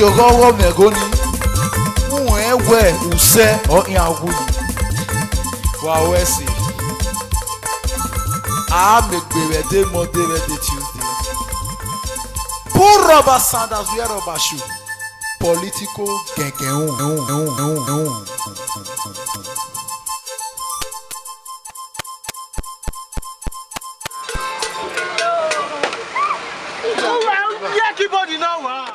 Yogogo megoni uwe use o yawu wa wesi a megbere de modere de Tuesday pour rubber sandals wear rubber shoe political gengen Everybody now.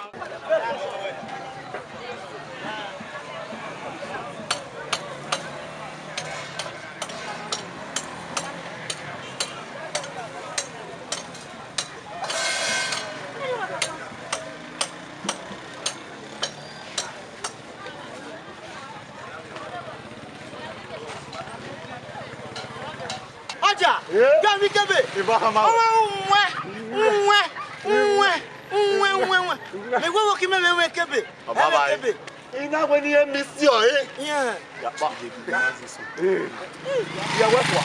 Aja, ya mi kebe. Ibahama. Me wo ki me kebe. Baba. Ina we ni emisi o Yeah. Ya pa je bi na so. Ya we kwa.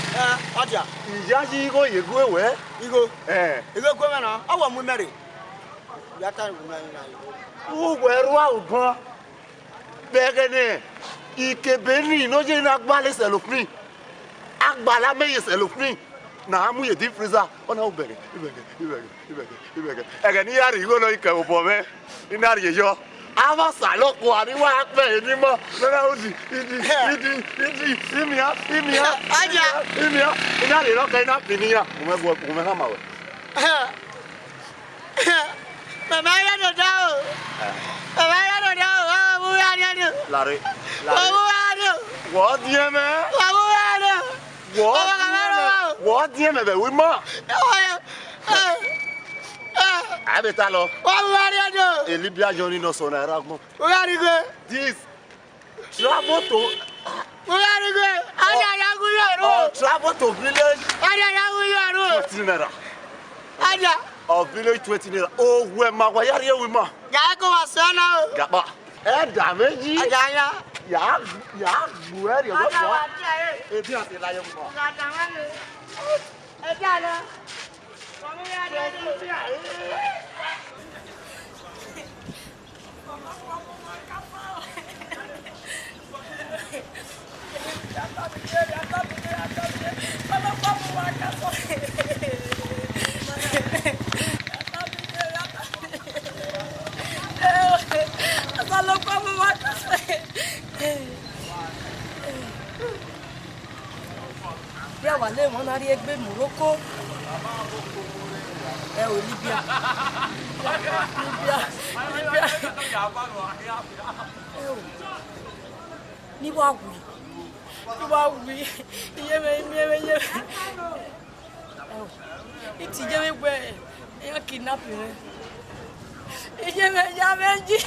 Aja. Iya ji go yegu ewe. Igo. Igo Go me na. Awa mu mere. Ya ta mu na. Ugwe ru awugan. Begene. Ikebe ni no je na gbale cellophane. Agbala meye cellophane. Na amu ye deep freezer. Ona ubege. Ibege. Ege ni yari go no ike obo me. Ina ri yo. Ava Osalokua ni wa pe ni mo. Lora odi. Idi. Imia. Aja. Imia. Ina ri ro ka ina piniya. Mo me ha ma we. Mama ya do dao. Mu ya do. Lare. Mu ya do. Wo die me. Mu ya do. Wo die me be wi mo. Abeta lo. Mu ya do. Elibia Johnny no so na ra mo. Mu ya go. This travel to Mu ya go. Aja ya gu yo ro. travel to village Aja ya gu yo ro. 20 naira. Aja. Of village 20 naira. Oh, we ma wa yari we ma. Ya ko wa so na o. Gaba. E da meji. Aja ya. bué de agora. E tinha que lá eu vou. Bí àwa lè wọ́n náà rí ẹgbẹ́ Morocco. Ẹ ò Libya. Ní wàá wù iye mẹ́. Ìtì jẹ́ wípé èèyàn kidnap rẹ̀. Iye mẹ́ja méjì.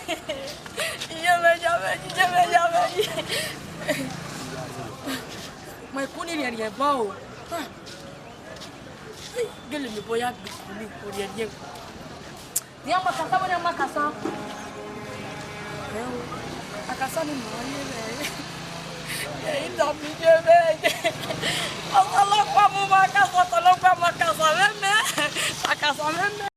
Mà ikú ní ìrìn ẹ̀bá o. Gẹ́lẹ̀ mi bóyá gbèsè ní orí ẹ̀yẹ. Ní ọmọ kàtà wọ́n ní ọmọ kàtà. Àkàtà ni màá yé rẹ̀. Èyí dàbí jẹ́ bẹ́ẹ̀ jẹ́. Ọ̀sán lọ́pàá mú máa kàtà, ọ̀sán lọ́pàá máa kàtà mẹ́mẹ́. Àkàtà mẹ́mẹ́.